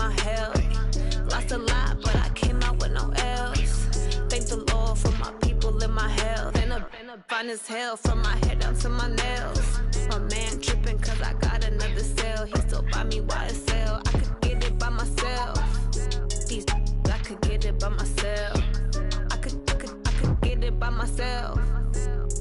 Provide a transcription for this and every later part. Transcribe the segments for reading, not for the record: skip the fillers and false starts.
my health. Lost a lot, but I came out with no L's. Thank the Lord for my people in my health. Been a fine as hell from my head down to my nails. My man tripping cause I got another sale. He still buy me YSL. I could get it by myself. These I could get it by myself. I could get it by myself.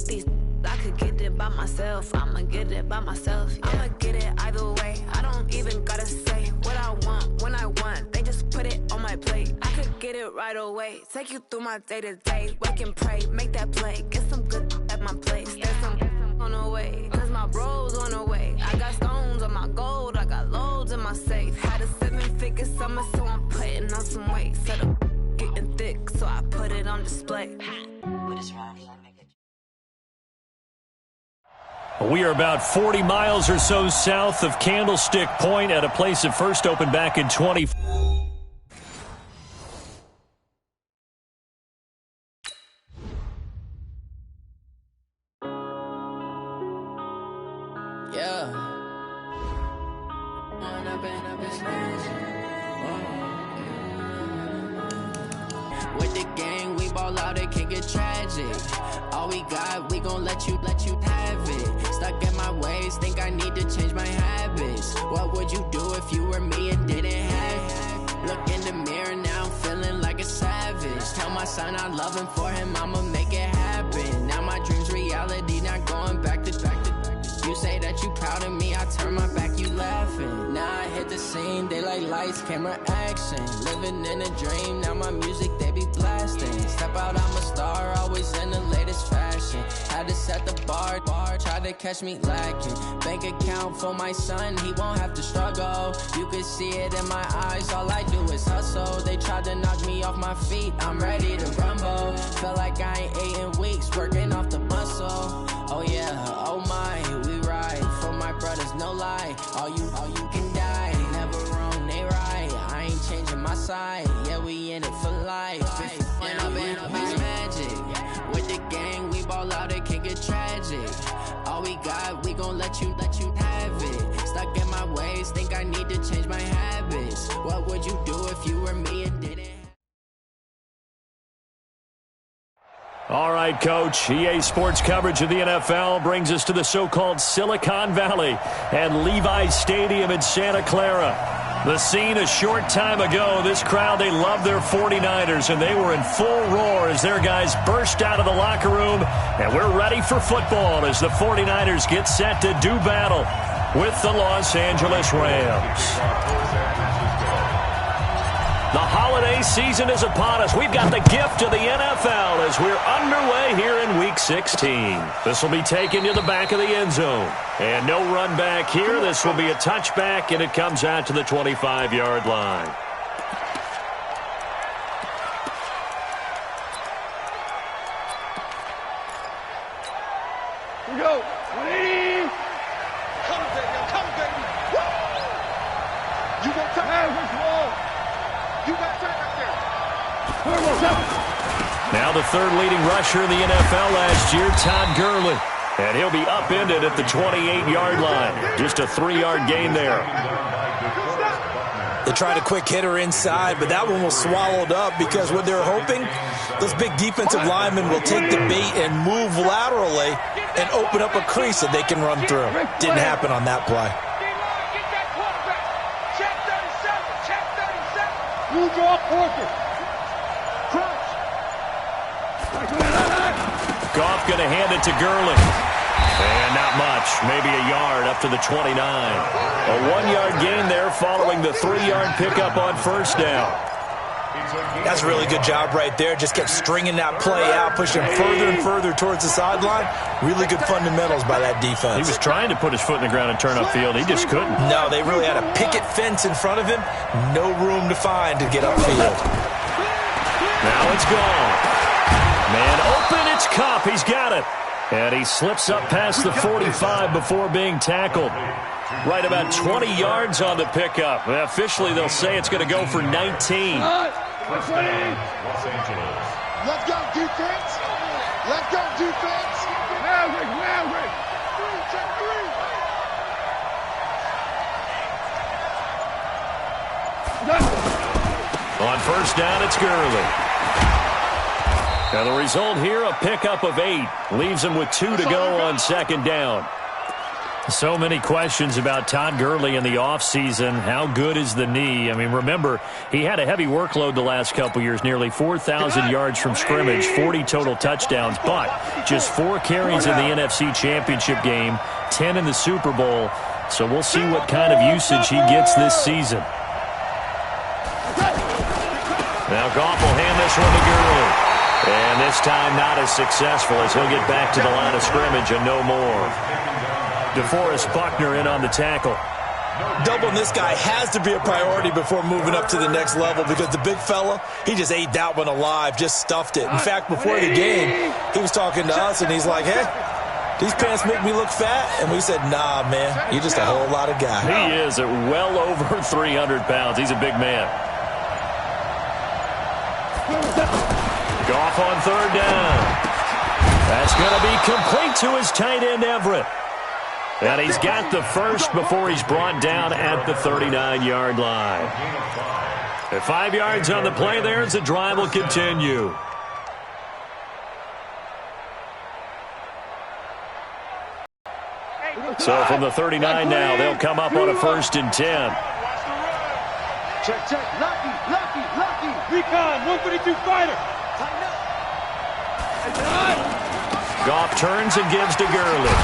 These I could get it by myself. I'ma get it by myself. Yeah. I'ma get it either way. I don't even gotta say what I want when I want. They just put it on my plate. I could get it right away. Take you through my day to day. Wake and pray, make that play. Get some good at my place. There's some on the way, cause my bros on the way. I got stones on my gold. I got loads in my safe. Had a 7-figure summer, so I'm putting on some weight. Set up getting thick, so I put it on display. What is wrong? We are about 40 miles or so south of Candlestick Point at a place that first opened back in 20. With the gang, we ball out, it can get tragic. All we got, we gon' let you have it. Stuck in my ways, think I need to change my habits. What would you do if you were me and didn't have it? Look in the mirror now, I'm feeling like a savage. Tell my son I love him, for him I'ma make it happen. Now my dream's reality, not going back to. You say that you proud of me, I turn my back, you laughing. Now I hit the scene, they like lights, camera, action. Living in a dream, now my music, they be blasting. Step out, I'm a star, always in the latest fashion. Had to set the bar, try to catch me lacking. Bank account for my son, he won't have to struggle. You can see it in my eyes, all I do is hustle. They tried to knock me off my feet, I'm ready to rumble. Felt like I ain't ate in weeks, working off the muscle. Oh yeah, oh my, we ride for my brothers, no lie. All you can die, never wrong, they right. I ain't changing my side, yeah, we in it for life. When I've been magic, with the gang, we ball out, it can get tragic. All we got, we gon' let you have it. Stuck in my ways, think I need to change my habits. What would you do if you were me and didn't? All right, Coach. EA Sports coverage of the NFL brings us to the so-called Silicon Valley and Levi's Stadium in Santa Clara. The scene a short time ago, this crowd, they love their 49ers, and they were in full roar as their guys burst out of the locker room, and we're ready for football as the 49ers get set to do battle with the Los Angeles Rams. The holiday season is upon us. We've got the gift of the NFL as we're underway here in Week 16. This will be taken to the back of the end zone. And no run back here. This will be a touchback, and it comes out to the 25-yard line. Here we go. 180. Come, baby. Come, baby. Woo! You got time. Where's the ball? You got time right there. Now the third leading rusher in the NFL last year, Todd Gurley. And he'll be upended at the 28-yard line. Just a 3-yard gain there. They tried a quick hitter inside, but that one was swallowed up because what they're hoping, those big defensive linemen will take the bait and move laterally and open up a crease that they can run through. Didn't happen on that play. You draw pocket. Crouch. Goff going to hand it to Gurley. And not much, maybe a yard up to the 29. A 1-yard gain there following the 3-yard pickup on first down. That's a really good job right there. Just kept stringing that play out, pushing further and further towards the sideline. Really good fundamentals by that defense. He was trying to put his foot in the ground and turn upfield. He just couldn't. No, they really had a picket fence in front of him. No room to find to get upfield. Now it's gone. Man open, it's Kupp. He's got it. And he slips up past the 45 before being tackled. Right about 20 yards on the pickup. Officially, they'll say it's going to go for 19. Let's go, defense. Let's go, defense. Maverick. 3, check 3. On first down, it's Gurley. And the result here, a pickup of 8. Leaves him with 2 to go on second down. So many questions about Todd Gurley in the offseason. How good is the knee? I mean, remember, he had a heavy workload the last couple years, nearly 4,000 yards from scrimmage, 40 total touchdowns, but just 4 carries in the NFC Championship game, 10 in the Super Bowl. So we'll see what kind of usage he gets this season. Now Goff will hand this one to Gurley. And this time not as successful as he'll get back to the line of scrimmage and no more. DeForest Buckner in on the tackle. Doubling this guy has to be a priority before moving up to the next level because the big fella, he just ate that one alive, just stuffed it. In fact, before the game, he was talking to us, and he's like, hey, these pants make me look fat. And we said, nah, man, you're just a whole lot of guy. He is at well over 300 pounds. He's a big man. Goff on third down. That's going to be complete to his tight end, Everett. And he's got the first before he's brought down at the 39-yard line. At 5 yards on the play there as the drive will continue. So from the 39 now, they'll come up on a 1st and 10. Check, check. Lucky. Recon, 132 fighter. Goff turns and gives to Gurley.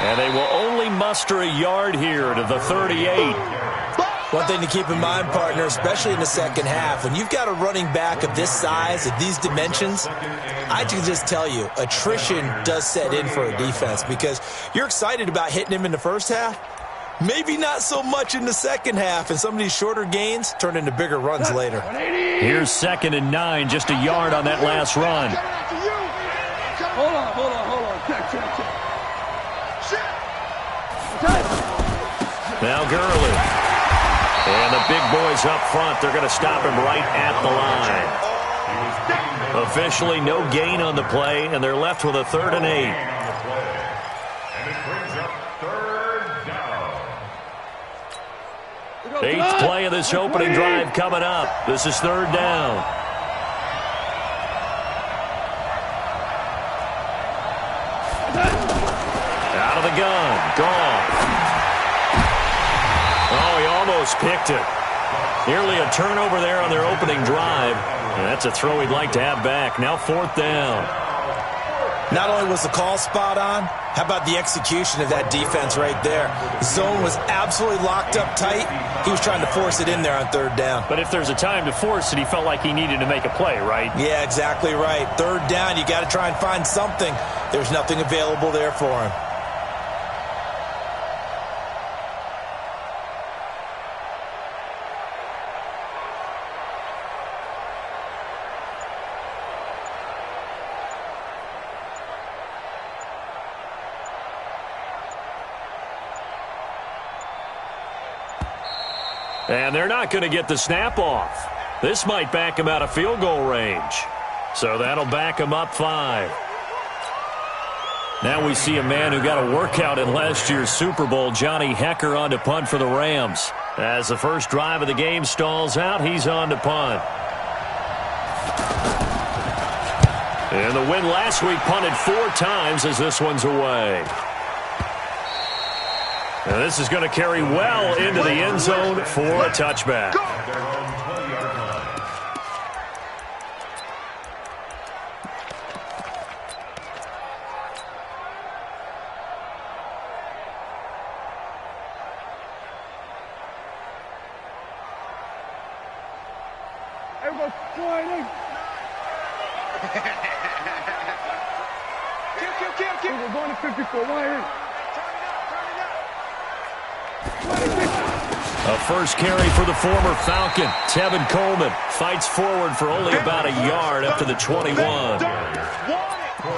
And they will only muster a yard here to the 38. One thing to keep in mind, partner, especially in the second half, when you've got a running back of this size, of these dimensions, I can just tell you, attrition does set in for a defense because you're excited about hitting him in the first half. Maybe not so much in the second half, and some of these shorter gains turn into bigger runs later. Here's 2nd and 9, just a yard on that last run. Hold on. Check. Now Gurley. And the big boys up front, they're going to stop him right at the line. Officially no gain on the play, and they're left with a 3rd and 8. Eighth play of this opening drive coming up. This is 3rd down. Out of the gun. Goff. Oh, he almost picked it. Nearly a turnover there on their opening drive. And that's a throw he'd like to have back. Now 4th down. Not only was the call spot on, how about the execution of that defense right there? The zone was absolutely locked up tight. He was trying to force it in there on 3rd down. But if there's a time to force it, he felt like he needed to make a play, right? Yeah, exactly right. 3rd down, you got to try and find something. There's nothing available there for him. And they're not going to get the snap off. This might back him out of field goal range. So that'll back him up 5. Now we see a man who got a workout in last year's Super Bowl, Johnny Hekker, on to punt for the Rams. As the first drive of the game stalls out, he's on to punt. And the win last week punted 4 times as this one's away. And this is going to carry well into the end zone for a touchback. Everyone's joining. Kill. We're going to 54. Wire. A first carry for the former Falcon. Tevin Coleman fights forward for only about a yard up to the 21.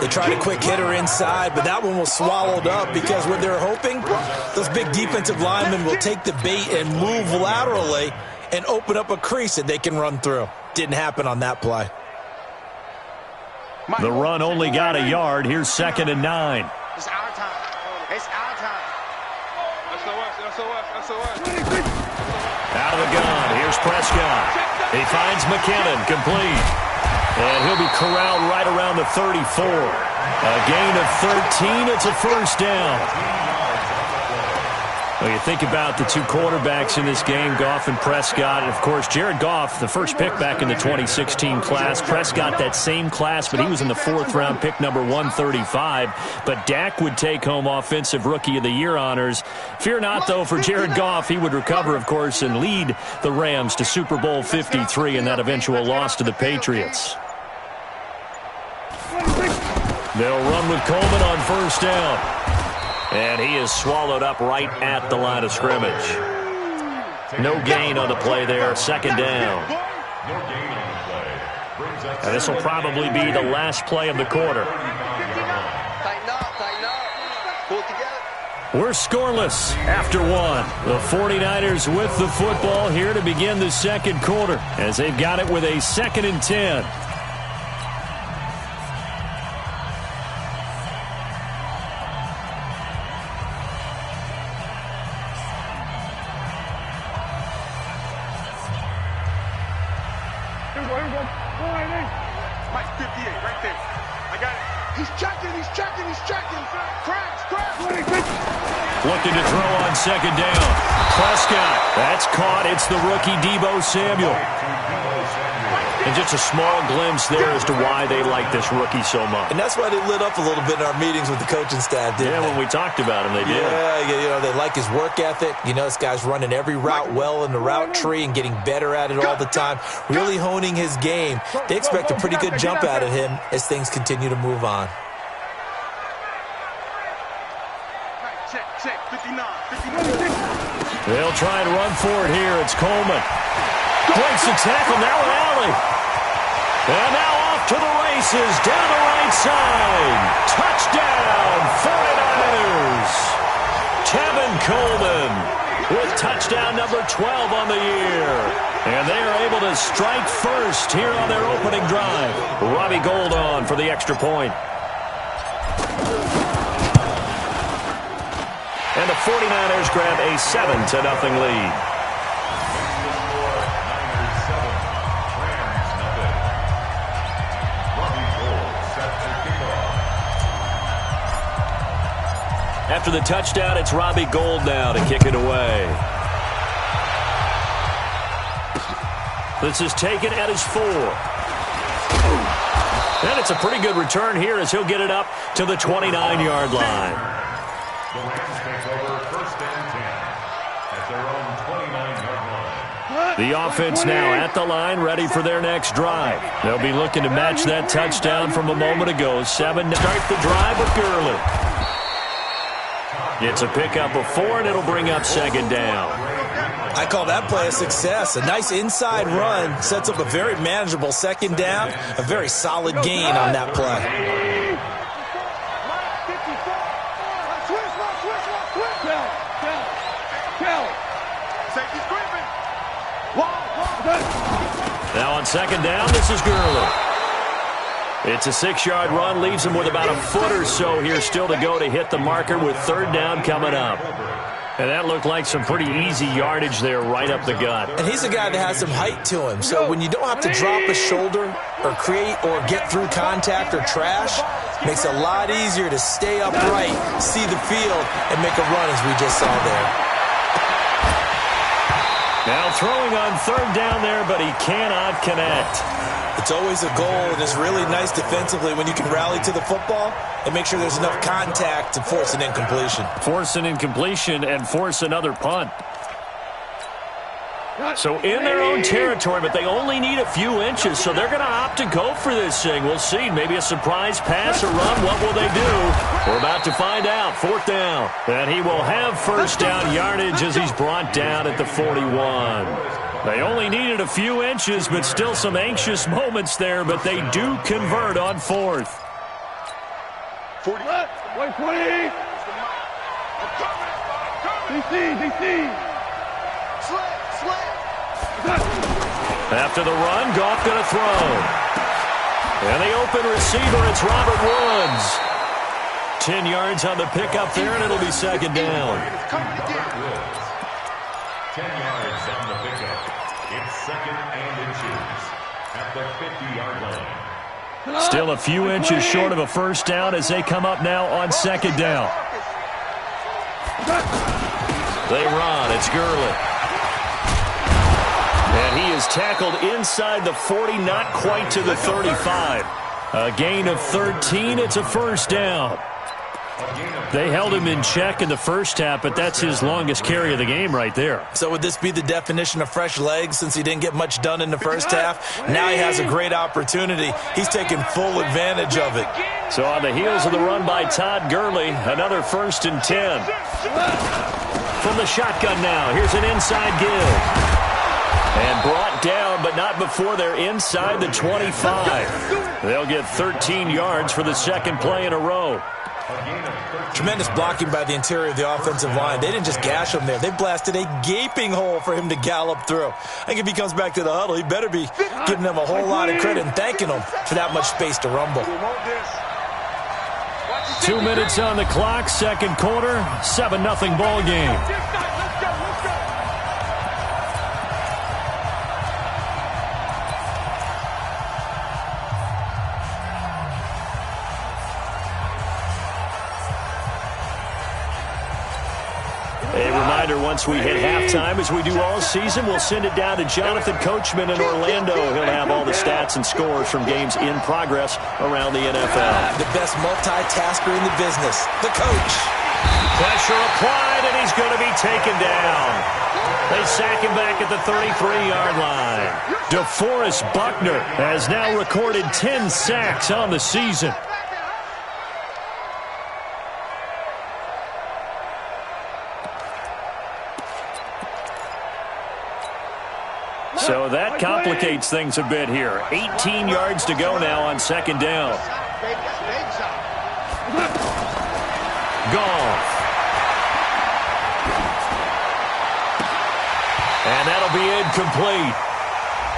They tried a quick hitter inside, but that one was swallowed up because what they're hoping, those big defensive linemen will take the bait and move laterally and open up a crease that they can run through. Didn't happen on that play. The run only got a yard. Here's 2nd and 9. It's our time. It's our time. Out of the gun. Here's Here's Prescott. He finds McKinnon, complete. And he'll be corralled right around the 34. A gain of 13. It's a first down. Well, you think about the two quarterbacks in this game, Goff and Prescott. And, of course, Jared Goff, the first pick back in the 2016 class. Prescott, that same class, but he was in the fourth-round pick number 135. But Dak would take home Offensive Rookie of the Year honors. Fear not, though, for Jared Goff. He would recover, of course, and lead the Rams to Super Bowl 53 in that eventual loss to the Patriots. They'll run with Coleman on first down. And he is swallowed up right at the line of scrimmage. No gain on the play there. Second down. And this will probably be the last play of the quarter. Tighten up, tighten up. Pull it together. We're scoreless after one. The 49ers with the football here to begin the second quarter as they've got it with a 2nd and 10. Mike 58, right there. I got it. He's checking, he's checking, he's checking. Cracks. Looking to throw on second down. Prescott. That's caught. It's the rookie Deebo Samuel. And just a small glimpse there as to why they like this rookie so much. And that's why they lit up a little bit in our meetings with the coaching staff, didn't they? When we talked about him, they did. Yeah, they like his work ethic. This guy's running every route well in the route tree and getting better at it all the time, really honing his game. They expect a pretty good jump out of him as things continue to move on. Check, 59. They'll try and run for it here. It's Coleman. Breaks the tackle, now an alley. And now off to the races, down the right side. Touchdown, 49ers. Tevin Coleman with touchdown number 12 on the year. And they are able to strike first here on their opening drive. Robbie Gould on for the extra point. And the 49ers grab a 7-0 lead. After the touchdown, it's Robbie Gould now to kick it away. This is taken at his 4. And it's a pretty good return here as he'll get it up to the 29-yard line. The Rams take over 1st and 10 at their own 29-yard line. The offense now at the line, ready for their next drive. They'll be looking to match that touchdown from a moment ago. 7 to start the drive with Gurley. It's a pickup of 4, and it'll bring up second down. I call that play a success. A nice inside run sets up a very manageable second down. A very solid gain on that play. Now on second down, this is Gurley. It's a 6-yard run, leaves him with about a foot or so here still to go to hit the marker with third down coming up. And that looked like some pretty easy yardage there right up the gut. And he's a guy that has some height to him. So when you don't have to drop a shoulder or create or get through contact or trash, makes it a lot easier to stay upright, see the field, and make a run as we just saw there. Now throwing on third down there, but he cannot connect. It's always a goal, and it's really nice defensively when you can rally to the football and make sure there's enough contact to force an incompletion. Force an incompletion and force another punt. So in their own territory, but they only need a few inches, so they're going to opt to go for this thing. We'll see. Maybe a surprise pass or run. What will they do? We're about to find out. Fourth down. And he will have first down yardage as he's brought down at the 41. They only needed a few inches, but still some anxious moments there, but they do convert on fourth. 40. Wait, 20. DC. After the run, Goff going to throw. And the open receiver, it's Robert Woods. 10 yards on the pickup there, and it'll be second down. 10 yards on the pickup. It's 2nd and inches at the 50-yard line. Still a few inches short of a first down as they come up now on 2nd down. They run. It's Gurley. And he is tackled inside the 40, not quite to the 35. A gain of 13. It's a first down. They held him in check in the first half, but that's his longest carry of the game right there. So would this be the definition of fresh legs since he didn't get much done in the first half? Now he has a great opportunity. He's taking full advantage of it. So on the heels of the run by Todd Gurley, another 1st and 10. From the shotgun now, here's an inside give. And brought down, but not before they're inside the 25. They'll get 13 yards for the second play in a row. Tremendous blocking by the interior of the offensive line. They didn't just gash him there. They blasted a gaping hole for him to gallop through. I think if he comes back to the huddle, he better be giving them a whole lot of credit and thanking them for that much space to rumble. 2 minutes on the clock, second quarter, 7-0 ball game. Once we hit halftime, as we do all season, we'll send it down to Jonathan Coachman in Orlando. He'll have all the stats and scores from games in progress around the NFL. The best multitasker in the business, the coach. Pressure applied, and he's going to be taken down. They sack him back at the 33-yard line. DeForest Buckner has now recorded 10 sacks on the season. So that complicates things a bit here. 18 yards to go now on second down. Goff. And that'll be incomplete.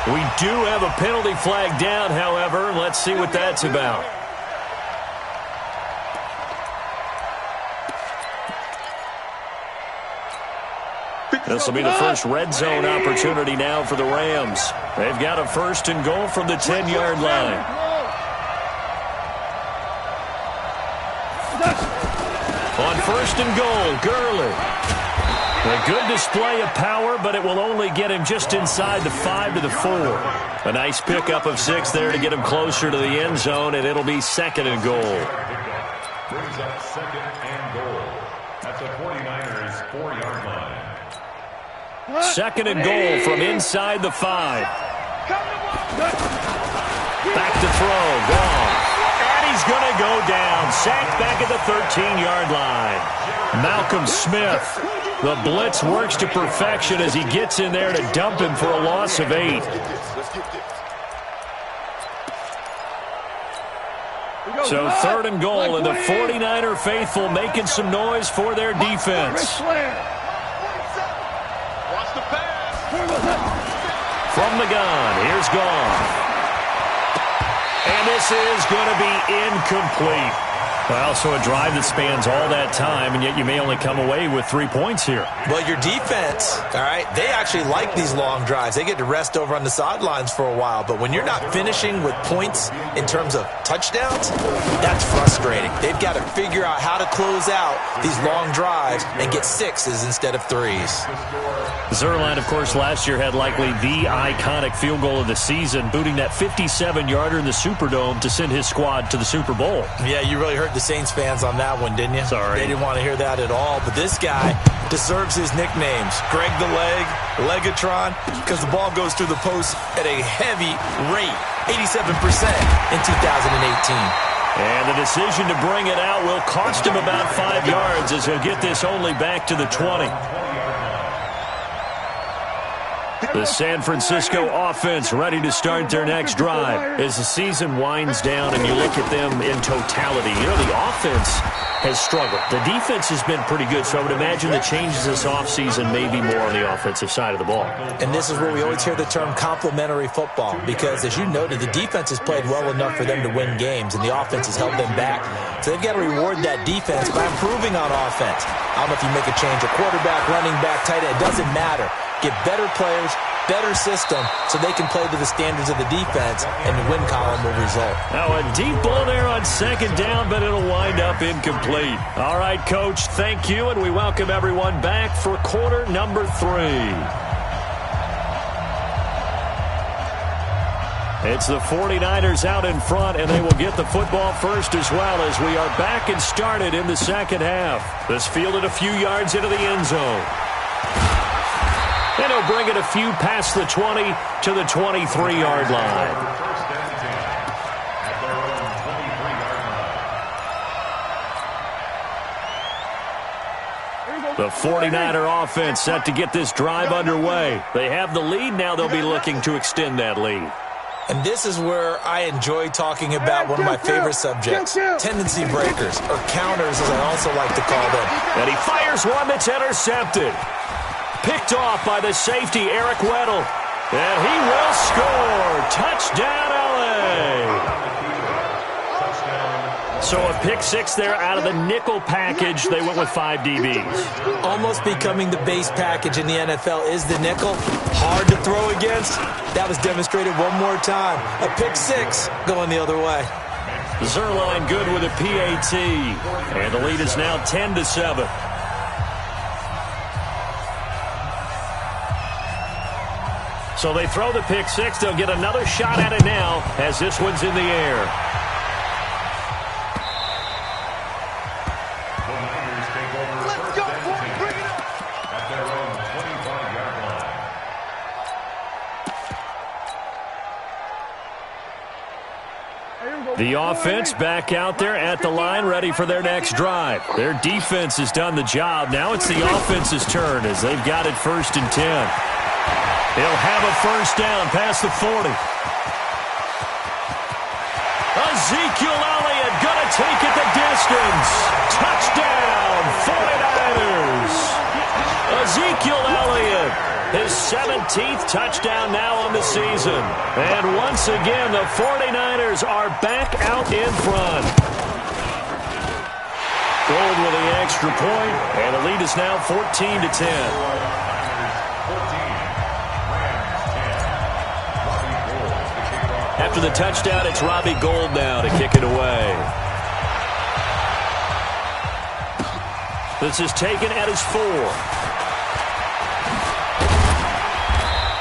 We do have a penalty flag down, however. Let's see what that's about. This will be the first red zone opportunity now for the Rams. They've got a 1st and goal from the 10-yard line. On 1st and goal, Gurley. A good display of power, but it will only get him just inside the 5 to the 4. A nice pickup of 6 there to get him closer to the end zone, and it'll be 2nd and goal. Brings up 2nd and goal. That's a 49ers 4-yard line. 2nd and goal from inside the 5. Back to throw. Goff. And he's going to go down. Sacked back at the 13-yard line. Malcolm Smith. The blitz works to perfection as he gets in there to dump him for a loss of 8. So 3rd and goal, and the 49er faithful making some noise for their defense. From the gun, here's Goff. And this is going to be incomplete. Well, so a drive that spans all that time, and yet you may only come away with 3 points here. Well, your defense, all right, they actually like these long drives. They get to rest over on the sidelines for a while. But when you're not finishing with points in terms of touchdowns, that's frustrating. They've got to figure out how to close out these long drives and get 6s instead of 3s. Zerline, of course, last year had likely the iconic field goal of the season, booting that 57-yarder in the Superdome to send his squad to the Super Bowl. Yeah, you really hurt the Saints fans on that one, didn't you? Sorry. They didn't want to hear that at all. But this guy deserves his nicknames. Greg the Leg, Legatron, because the ball goes through the post at a heavy rate, 87% in 2018. And the decision to bring it out will cost him about 5 yards as he'll get this only back to the 20. The San Francisco offense ready to start their next drive as the season winds down and you look at them in totality. You know, the offense has struggled. The defense has been pretty good, so I would imagine the changes this offseason may be more on the offensive side of the ball. And this is where we always hear the term complementary football because, as you noted, the defense has played well enough for them to win games, and the offense has held them back. So they've got to reward that defense by improving on offense. I don't know if you make a change, a quarterback, running back, tight end, it doesn't matter. Get better players, better system so they can play to the standards of the defense, and the win column will result. Now a deep ball there on second down, but it'll wind up incomplete. All right, Coach, thank you, and we welcome everyone back for quarter number 3. It's the 49ers out in front, and they will get the football first as well as we are back and started in the second half. This fielded a few yards into the end zone. And he'll bring it a few past the 20 to the 23-yard line. The 49er offense set to get this drive underway. They have the lead. Now they'll be looking to extend that lead. And this is where I enjoy talking about one of my favorite subjects, tendency breakers, or counters as I also like to call them. And he fires one that's intercepted. Picked off by the safety, Eric Weddle. And he will score. Touchdown, L.A. So a pick six there out of the nickel package. They went with 5 DBs. Almost becoming the base package in the NFL is the nickel. Hard to throw against. That was demonstrated one more time. A pick six going the other way. Zerline good with a PAT. And the lead is now 10-7. So they throw the pick six. They'll get another shot at it now as this one's in the air. The offense back out there at the line, ready for their next drive. Their defense has done the job. Now it's the offense's turn as they've got it 1st and 10. They'll have a first down past the 40. Ezekiel Elliott going to take it the distance. Touchdown, 49ers. Ezekiel Elliott, his 17th touchdown now on the season. And once again, the 49ers are back out in front. Gold with the extra point, and the lead is now 14-10. After the touchdown, it's Robbie Gould now to kick it away. This is taken at his 4.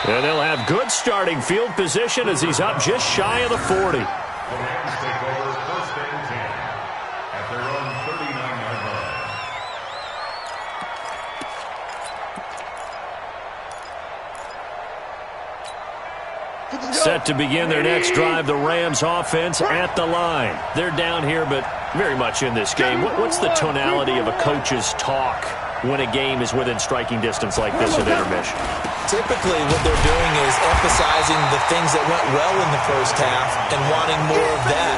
And they'll have good starting field position as he's up just shy of the 40. The Rams take over 1st and 10 at their own 39-yard line. Set to begin their next drive, the Rams offense at the line. They're down here, but very much in this game. What's the tonality of a coach's talk when a game is within striking distance like this at intermission? Typically, what they're doing is emphasizing the things that went well in the first half and wanting more of that.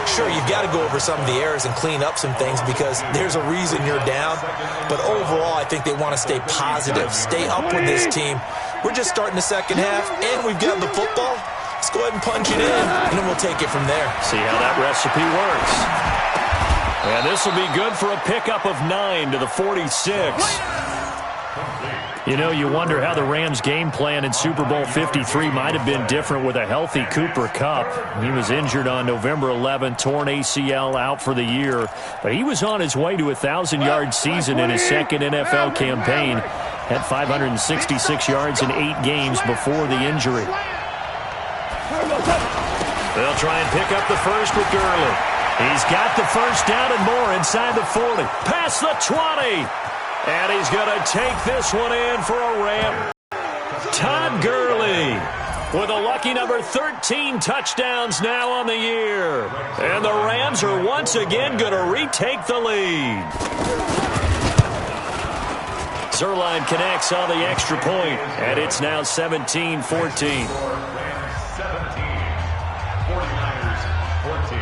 Sure, you've got to go over some of the errors and clean up some things because there's a reason you're down. But overall, I think they want to stay positive, stay up with this team. We're just starting the second half, and we've got the football. Let's go ahead and punch it in, and then we'll take it from there. See how that recipe works. And this will be good for a pickup of 9 to the 46. You know, you wonder how the Rams' game plan in Super Bowl 53 might have been different with a healthy Cooper Kupp. He was injured on November 11th, torn ACL, out for the year. But he was on his way to a 1,000-yard season in his second NFL campaign. Had 566 yards in 8 games before the injury. They'll try and pick up the first with Gurley. He's got the first down and more inside the 40. Past the 20. And he's going to take this one in for a Ram. Todd Gurley with a lucky number 13 touchdowns now on the year. And the Rams are once again going to retake the lead. Zerline connects on the extra point, and it's now 17-14. 17, 49ers 14.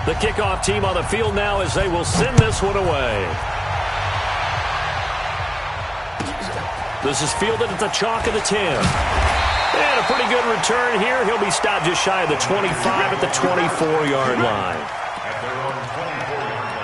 The kickoff team on the field now as they will send this one away. This is fielded at the chalk of the 10. And a pretty good return here. He'll be stopped just shy of the 25 at the 24-yard line. At their own 24-yard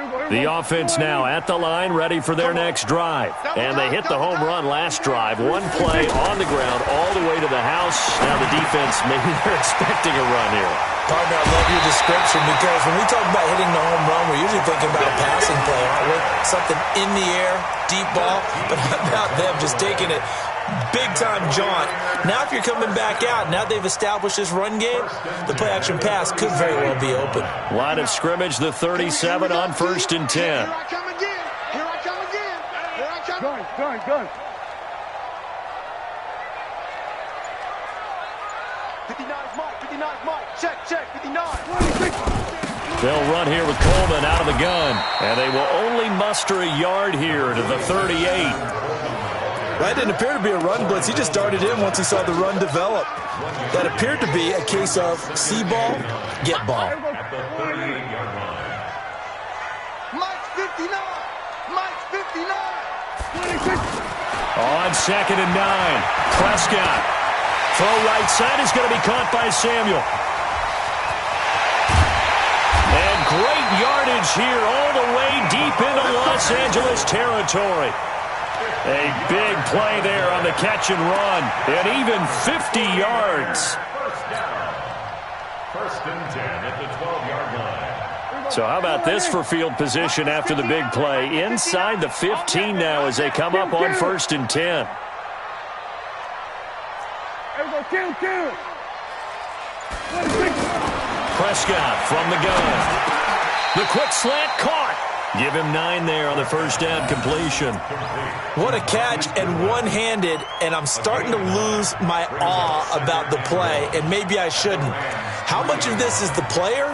line. The offense now at the line, ready for their next drive. And they hit the home run last drive. One play on the ground all the way to the house. Now the defense, maybe they're expecting a run here. Partner, I love your description because when we talk about hitting the home run, we're usually thinking about a passing play, aren't we? Something in the air, deep ball. But how about them just taking it big-time jaunt? Now if you're coming back out, now they've established this run game, the play-action pass could very well be open. Line of scrimmage, the 37 on 1st and 10. Here I come again. Here I come again. Here I come. Gun. 59's Mike. 59's Mike. Check. 59. They'll run here with Coleman out of the gun. And they will only muster a yard here to the 38. That didn't appear to be a run blitz. He just darted in once he saw the run develop. That appeared to be a case of see ball, get ball. At the 38-yard line. Mike's 59. Mike's 59. On 2nd and 9. Prescott. Throw right side is going to be caught by Samuel. And great yardage here all the way deep into Los Angeles territory. A big play there on the catch and run. And even 50 yards. First down. 1st and 10 at the 12-yard line. So how about this for field position after the big play? Inside the 15 now as they come up on 1st and 10. Prescott from the gun. The quick slant caught. Give him 9 there on the first down completion. What a catch and one-handed, and I'm starting to lose my awe about the play, and maybe I shouldn't. How much of this is the player?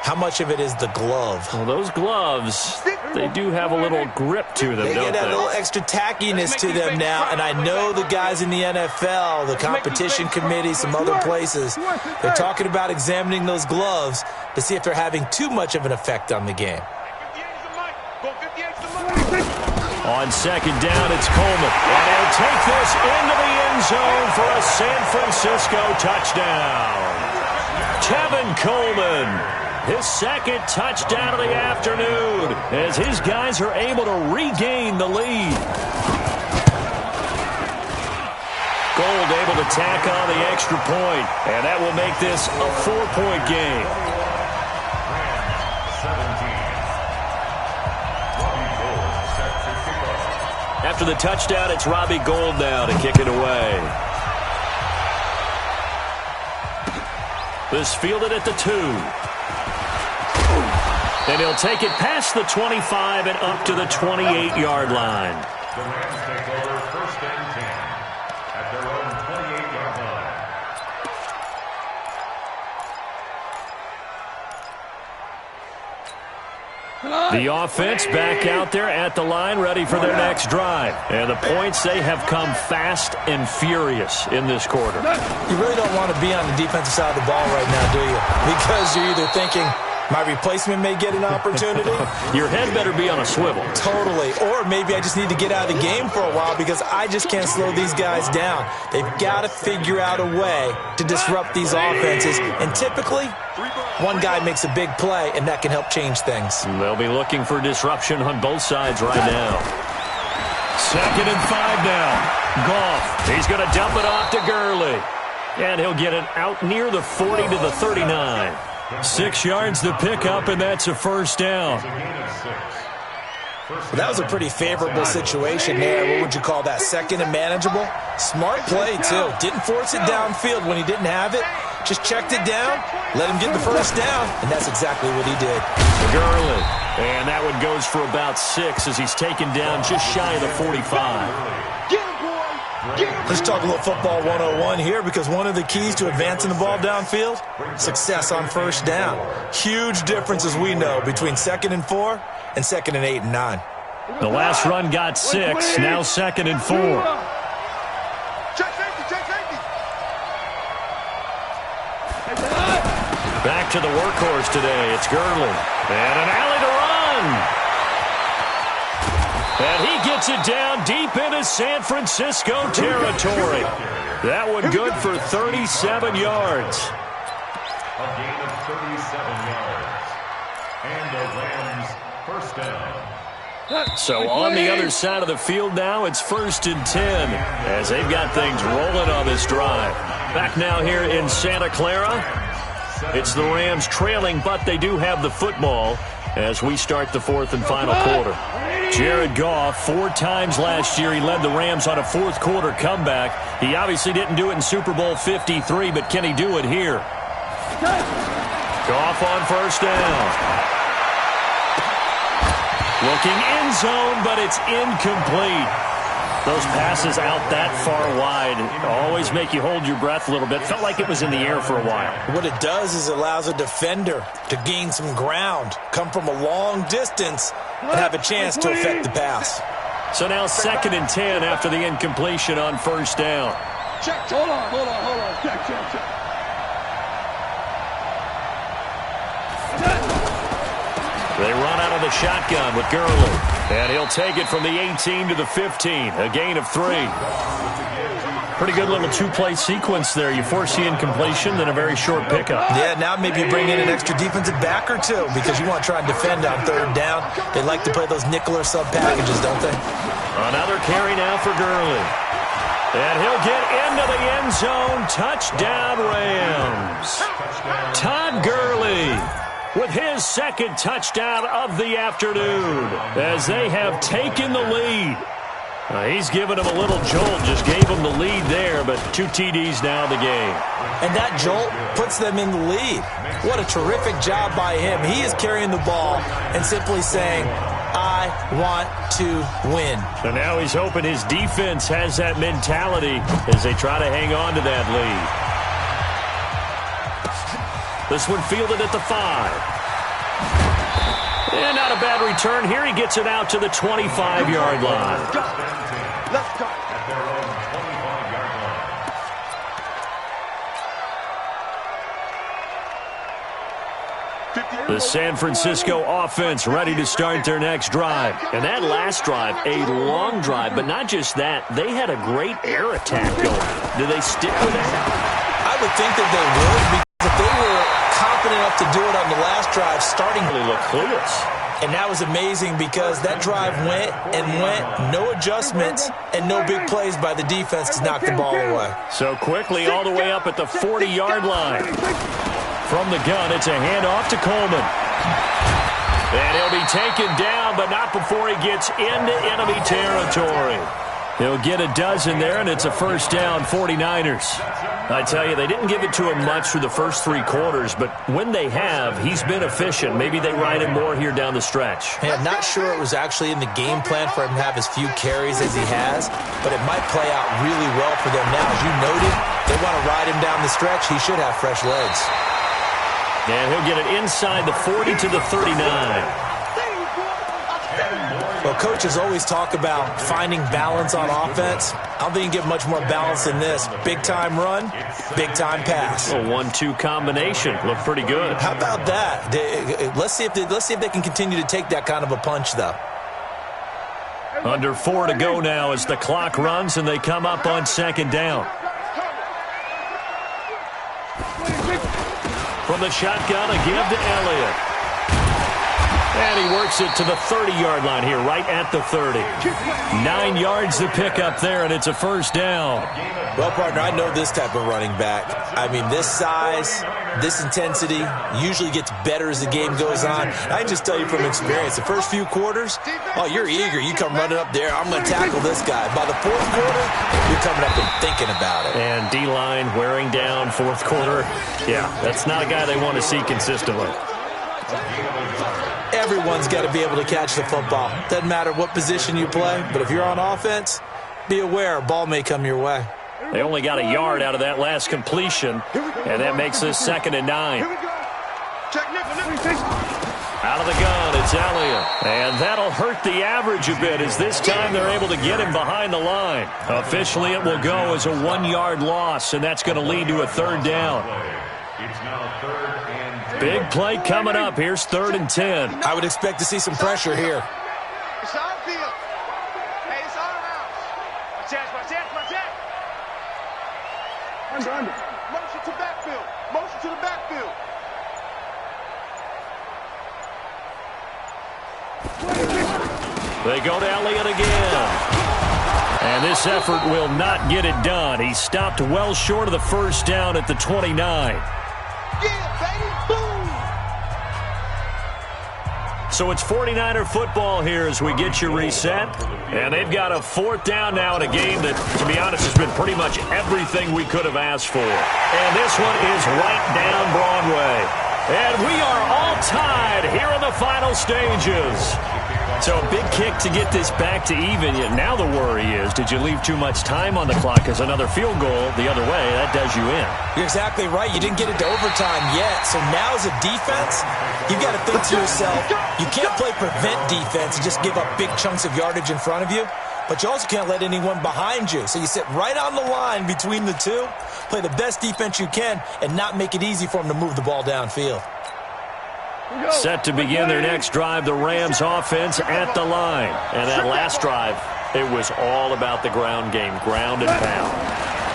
How much of it is the glove? Well, those gloves, they do have a little grip to them, They don't get that they? little extra tackiness to them now, and I know the guys in the NFL, the competition committee, some other places, they're talking about examining those gloves to see if they're having too much of an effect on the game. On 2nd down, it's Coleman. And he'll take this into the end zone for a San Francisco touchdown. Tevin Coleman, his 2nd touchdown of the afternoon, as his guys are able to regain the lead. Gold able to tack on the extra point, and that will make this a 4-point game. After the touchdown, it's Robbie Gould now to kick it away. This fielded at the 2. And he'll take it past the 25 and up to the 28-yard line. The Rams take over 1st and 10 at their own 28-yard line. The offense back out there at the line, ready for their next drive. And the points, they have come fast and furious in this quarter. You really don't want to be on the defensive side of the ball right now, do you? Because you're either thinking, my replacement may get an opportunity. Your head better be on a swivel. Totally. Or maybe I just need to get out of the game for a while because I just can't slow these guys down. They've got to figure out a way to disrupt these offenses. And typically, one guy makes a big play, and that can help change things. They'll be looking for disruption on both sides right now. 2nd and 5 now. Goff. He's going to dump it off to Gurley. And he'll get it out near the 40 to the 39. 6 yards to pick up, and that's a first down. Well, that was a pretty favorable situation there. What would you call that? 2nd and manageable? Smart play, too. Didn't force it downfield when he didn't have it. Just checked it down, let him get the first down, and that's exactly what he did. Gurley. And that one goes for about 6 as he's taken down just shy of the 45. Let's talk a little football 101 here because one of the keys to advancing the ball downfield, success on first down. Huge difference, as we know, between 2nd and 4 and 2nd and 8 and 9. The last run got 6, now 2nd and 4. Back to the workhorse today. It's Gurley. And an alley to run. And he gets it down deep into San Francisco territory. That one good for 37 yards. A gain of 37 yards. And the Rams first down. So on the other side of the field now, it's 1st and 10 as they've got things rolling on this drive. Back now here in Santa Clara. It's the Rams trailing, but they do have the football as we start the 4th and final quarter. Jared Goff, 4 times last year, he led the Rams on a 4th quarter comeback. He obviously didn't do it in Super Bowl 53, but can he do it here? Goff on 1st down. Looking end zone, but it's incomplete. Those passes out that far wide always make you hold your breath a little bit. Felt like it was in the air for a while. What it does is it allows a defender to gain some ground, come from a long distance, and have a chance to affect the pass. So now 2nd and 10 after the incompletion on 1st down. Check. Hold on. Check. They run out of the shotgun with Gurley. And he'll take it from the 18 to the 15. A gain of 3. Pretty good little 2-play sequence there. You force the incompletion, then a very short pickup. Yeah, now maybe you bring in an extra defensive back or two because you want to try and defend on 3rd down. They like to play those nickel or sub packages, don't they? Another carry now for Gurley. And he'll get into the end zone. Touchdown, Rams. Todd Gurley with his 2nd touchdown of the afternoon as they have taken the lead. He's given him a little jolt, just gave him the lead there, but 2 TDs now in the game. And that jolt puts them in the lead. What a terrific job by him. He is carrying the ball and simply saying, I want to win. So now he's hoping his defense has that mentality as they try to hang on to that lead. This one fielded at the 5. And not a bad return here. He gets it out to the 25-yard line. Let's go. At their own 25-yard line. The San Francisco offense ready to start their next drive. And that last drive, a long drive, but not just that. They had a great air attack going. Do they stick with that? I would think that they would, because if they were confident enough to do it on the last drive, starting They look clueless. And that was amazing because that drive went, no adjustments, and no big plays by the defense to knock the ball away. So quickly all the way up at the 40-yard line. From the gun, it's a handoff to Coleman. And he'll be taken down, but not before he gets into enemy territory. He'll get a dozen there, and it's a 1st down, 49ers. I tell you, they didn't give it to him much through the first 3 quarters, but when they have, he's been efficient. Maybe they ride him more here down the stretch. Hey, I'm not sure it was actually in the game plan for him to have as few carries as he has, but it might play out really well for them now. As you noted, they want to ride him down the stretch. He should have fresh legs. And he'll get it inside the 40 to the 39. Well, coaches always talk about finding balance on offense. I don't think you get much more balance than this. Big-time run, big-time pass. A 1-2 combination. Looked pretty good. How about that? Let's see if they can continue to take that kind of a punch, though. Under 4 to go now as the clock runs and they come up on 2nd down. From the shotgun, a give to Elliott. And he works it to the 30-yard line here, right at the 30. 9 yards to pick up there, and it's a 1st down. Well, partner, I know this type of running back. I mean, this size, this intensity usually gets better as the game goes on. I can just tell you from experience, the first few quarters, oh, you're eager. You come running up there, I'm going to tackle this guy. By the 4th quarter, you're coming up and thinking about it. And D-line wearing down 4th quarter. Yeah, that's not a guy they want to see consistently. Everyone's got to be able to catch the football. Doesn't matter what position you play, but if you're on offense, be aware a ball may come your way. They only got a yard out of that last completion, and that makes this 2nd and 9. Out of the gun, it's Elliott. And that'll hurt the average a bit as this time they're able to get him behind the line. Officially, it will go as a 1-yard loss, and that's going to lead to a 3rd down. It's now 3rd and Big play coming up. Here's 3rd and 10. I would expect to see some pressure here. It's our field. Hey, it's our house. My check. Under. Motion to backfield. Motion to the backfield. They go to Elliott again. And this effort will not get it done. He stopped well short of the first down at the 29. Yeah, baby. Boom. So it's 49er football here as we get you reset. And they've got a 4th down now in a game that, to be honest, has been pretty much everything we could have asked for. And this one is right down Broadway. And we are all tied here in the final stages. So a big kick to get this back to even. Yet now the worry is, did you leave too much time on the clock? Because another field goal the other way, that does you in. You're exactly right. You didn't get it to overtime yet. So now as a defense, you've got to think to yourself, you can't play prevent defense and just give up big chunks of yardage in front of you. But you also can't let anyone behind you. So you sit right on the line between the two, play the best defense you can, and not make it easy for them to move the ball downfield. Set to begin their next drive, the Rams offense at the line. And that last drive, it was all about the ground game, ground and pound.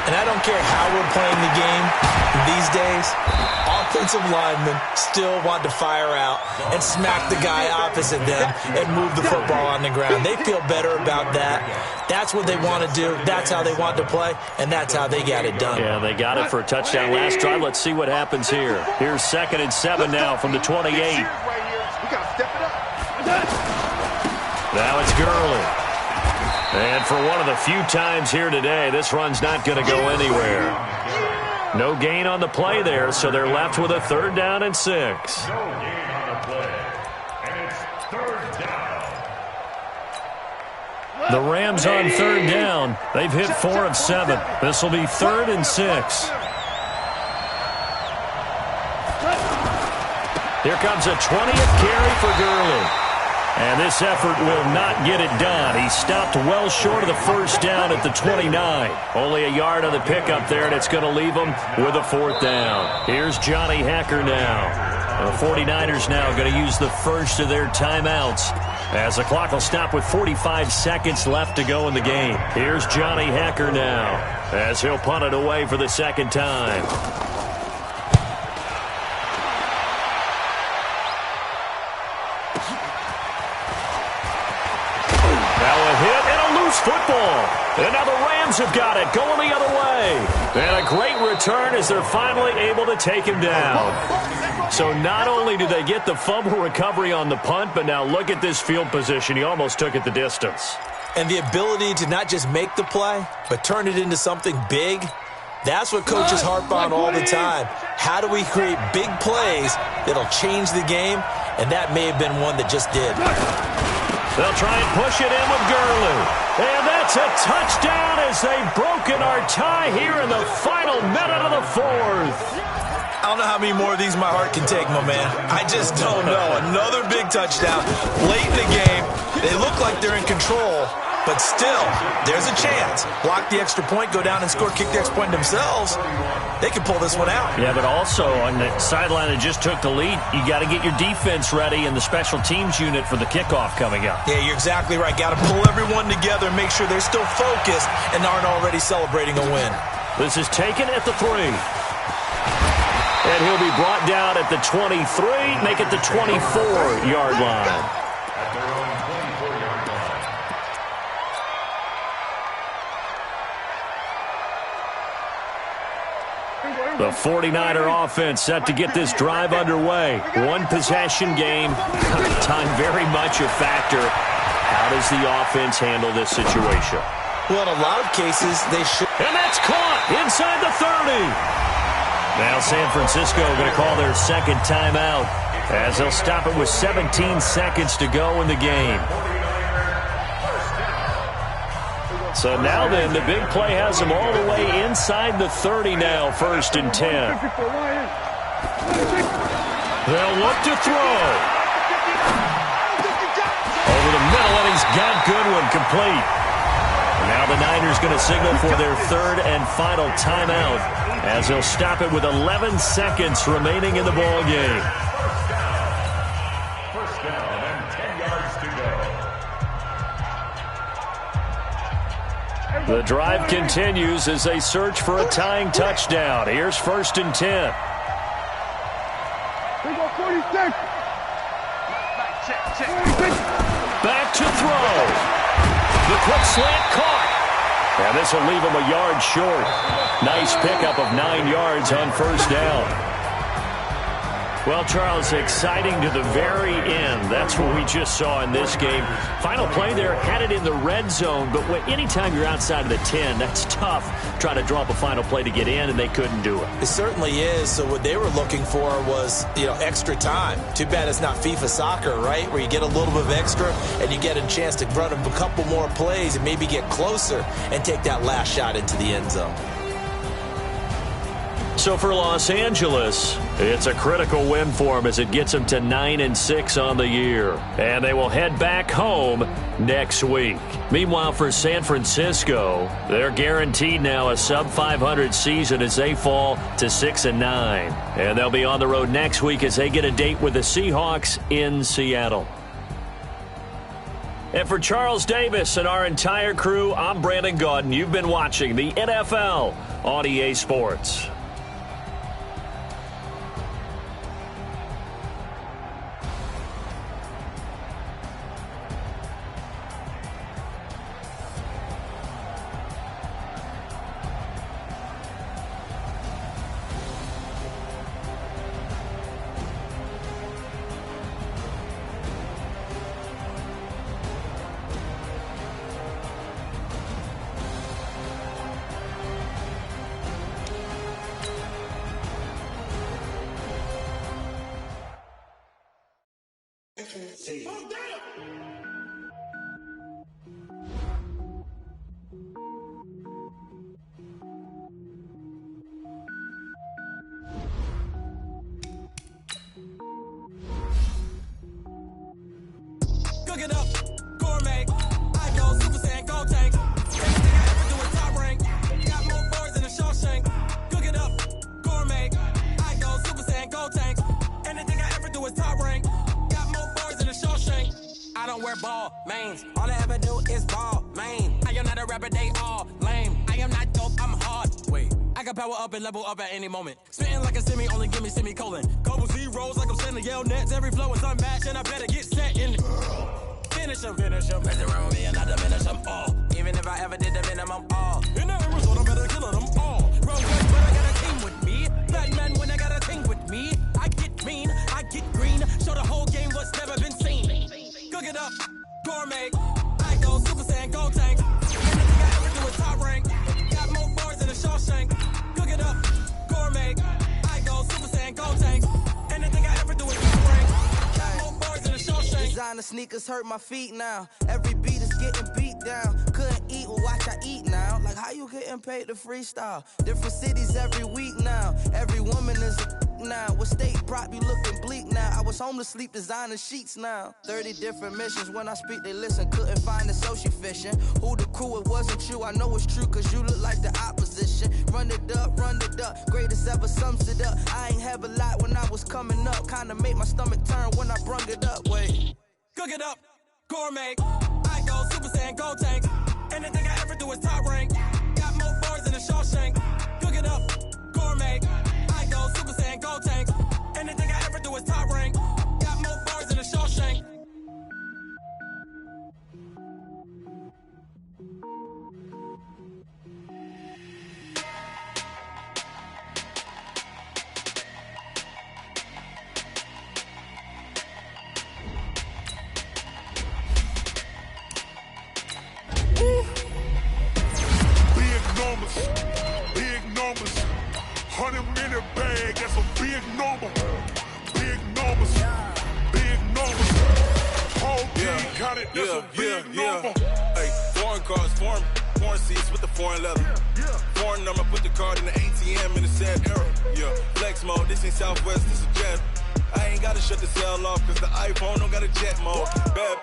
And I don't care how we're playing the game these days, offensive linemen still want to fire out and smack the guy opposite them and move the football on the ground. They feel better about that. That's what they want to do. That's how they want to play, and that's how they got it done. Yeah, they got it for a touchdown last drive. Let's see what happens here. Here's 2nd and 7 now from the 28. We got to step it up. Now it's Gurley. And for one of the few times here today, this run's not going to go anywhere. No gain on the play there, so they're left with a 3rd down and 6. No gain on the play. And it's 3rd down. The Rams on 3rd down. They've hit 4 of 7. This will be 3rd and 6. Here comes a 20th carry for Gurley. And this effort will not get it done. He stopped well short of the first down at the 29. Only a yard on the pickup there, and it's going to leave him with a 4th down. Here's Johnny Hacker now. The 49ers now going to use the first of their timeouts, as the clock will stop with 45 seconds left to go in the game. Here's Johnny Hacker now, as he'll punt it away for the 2nd time. Football. And now the Rams have got it, going the other way. And a great return as they're finally able to take him down. So not only do they get the fumble recovery on the punt, but now look at this field position. He almost took it the distance. And the ability to not just make the play, but turn it into something big, that's what coaches harp on all the time. How do we create big plays that'll change the game? And that may have been one that just did. They'll try and push it in with Gurley. And that's a touchdown as they've broken our tie here in the final minute of the 4th. I don't know how many more of these my heart can take, my man. I just don't know. Another big touchdown late in the game. They look like they're in control, but still, there's a chance. Block the extra point, go down and score, kick the extra point themselves. They can pull this one out. Yeah, but also on the sideline that just took the lead, you got to get your defense ready and the special teams unit for the kickoff coming up. Yeah, you're exactly right. Got to pull everyone together and make sure they're still focused and aren't already celebrating a win. This is taken at the 3. And he'll be brought down at the 23, make it the 24-yard line. At their own 24-yard line. The 49er offense set to get this drive underway. One possession game. Time very much a factor. How does the offense handle this situation? Well, in a lot of cases, they should. And that's caught inside the 30. Now San Francisco going to call their 2nd timeout, as they'll stop it with 17 seconds to go in the game. So now then, the big play has them all the way inside the 30 now, 1st and 10. They'll look to throw. Over the middle, and he's got Goodwin complete. And Now the Niners going to signal for their third and final timeout as he'll stop it with 11 seconds remaining in the ball game. First down and 10 yards to go. The drive continues as they search for a tying touchdown. Here's 1st and 10. We go 46. Back to throw. The quick slant caught. And this will leave him a yard short. Nice pickup of 9 yards on 1st down. Well, Charles, exciting to the very end. That's what we just saw in this game. Final play there, had it in the red zone, but anytime you're outside of the 10, that's tough. Trying to draw up a final play to get in, and they couldn't do it. It certainly is. So what they were looking for was, extra time. Too bad it's not FIFA soccer, right, where you get a little bit of extra and you get a chance to run a couple more plays and maybe get closer and take that last shot into the end zone. So for Los Angeles, it's a critical win for them as it gets them to 9-6 on the year. And they will head back home next week. Meanwhile, for San Francisco, they're guaranteed now a sub-500 season as they fall to 6-9. And they'll be on the road next week as they get a date with the Seahawks in Seattle. And for Charles Davis and our entire crew, I'm Brandon Gaudin. You've been watching the NFL on EA Sports. Cook it up, gourmet. I go Super Saiyan, go tank. Everything I ever do is top rank. Got more bars than a Shawshank. Cook it up, gourmet. I go Super Saiyan, go tank. Anything I ever do is top rank. Got more bars than a Shawshank. I don't wear ball mains. All I ever do is ball main. I am not a rapper, they all lame. I am not dope, I'm hard. Wait, I can power up and level up at any moment. Spitting like a semi, only give me semicolon. Couple zeros like I'm sending yell nets. Every flow is unmatched and I better get set in. Finish them. Mess around with me and I diminish them all. Even if I ever did the minimum all. In the result, I'm better killing them all. Wrong way, but I got a team with me. Batman when I got a team with me. I get mean, I get green. Show the whole game what's never been seen. Cook it up, gourmet. I go Super Saiyan, go tank. Anything I ever do is top rank. Got more bars than a Shawshank. Cook it up, gourmet. I go Super Saiyan, go tank. Anything I ever do is top rank. Got more bars than a Shawshank. Designer sneakers hurt my feet now. Every beat is getting beat down. Couldn't eat, well watch I eat now. Like how you getting paid to freestyle? Different cities every week now. Every woman is a now. What state prop you looking bleak now? I was home to sleep designer sheets now. 30 different missions. When I speak they listen. Couldn't find the social fishing. Who the crew, it wasn't you. I know it's true cause you look like the opposition. Run it up. Greatest ever sums it up. I ain't have a lot when I was coming up. Kinda made my stomach turn when I brung it up. Wait. Cook it up, gourmet. I go Super Saiyan, go tank. Anything I ever do is top rank. Got more bars than a Shawshank. Cook it up, gourmet. I go Super Saiyan, go tank. Anything I ever do is top rank. Got more bars than a Shawshank. Big numbers, 100-minute bag, that's a big number. Big numbers, whole team got it, that's a big number. Hey, foreign cars, foreign seats with the foreign leather. Foreign number, put the card in the ATM in the sad era. Yeah, flex mode, this ain't Southwest, this is jet. I ain't gotta shut the cell off, cause the iPhone don't got a jet mode. Bad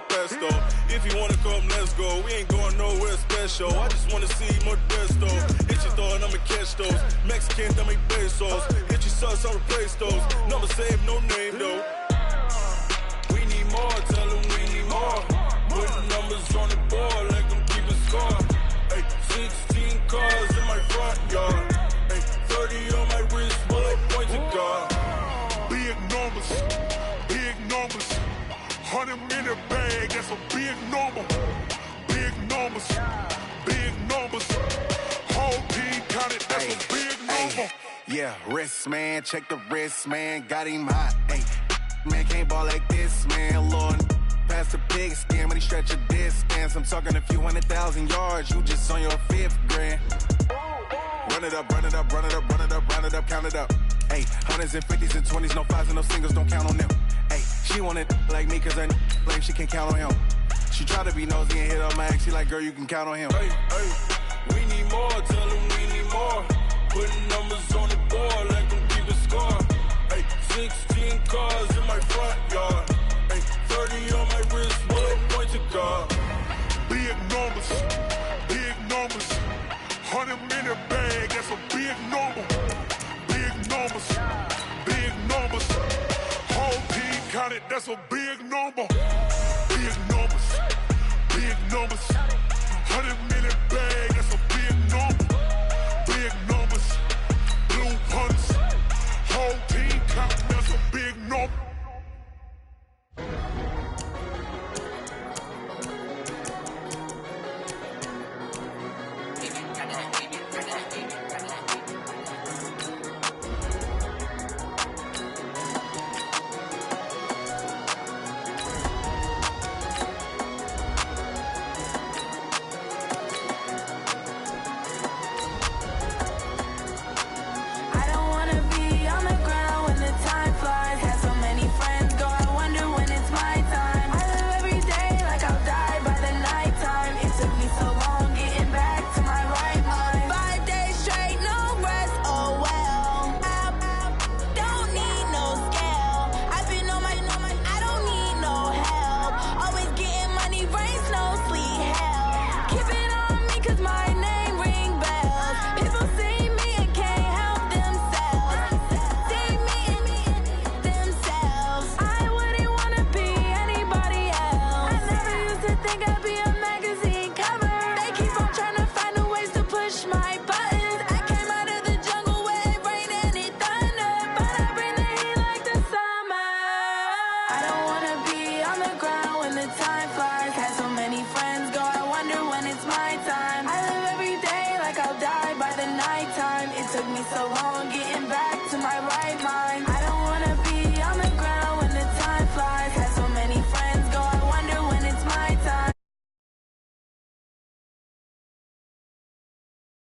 pesto. If you wanna come, let's go. We ain't going nowhere special. I just wanna see Modesto. If she throwing, I'ma catch those. Mexican, dame pesos. If you sucks, I'll replace those. Number saved, no name though. We need more, tell them we need more. Putting numbers on the board, let them keep a score. Ay, 16 cars in my front yard. Ay, 30 on my wrist, bullet point to God. Big numbers, big numbers. 100 in the bag, that's a big number. Big numbers, big numbers. Whole team counted, that's a big number. Yeah, wrist man, check the wrist man, got him hot. Ay, man can't ball like this, man. Lord, past the big skin when he stretch a distance. I'm talking a few 100,000 yards, you just on your 5th grand. Run it up, run it up, run it up, run it up, run it up, count it up. Hey, 100s and 50s and 20s, no 5s and no singles, don't count on them. Hey, she wanted like me cause I like she can count on him. She tried to be nosy and hit up my ex, she like, girl, you can count on him. Hey, hey, we need more, tell them we need more. Putting numbers on the board, let them keep a score. Hey, 16 cars in my front yard. Hey, 30 on my wrist, bullet point to God. Big numbers, big numbers. 100 in the bag, that's a big number. Big numbers, big numbers. Whole team counted, that's a big number. Big numbers, big numbers. 100 in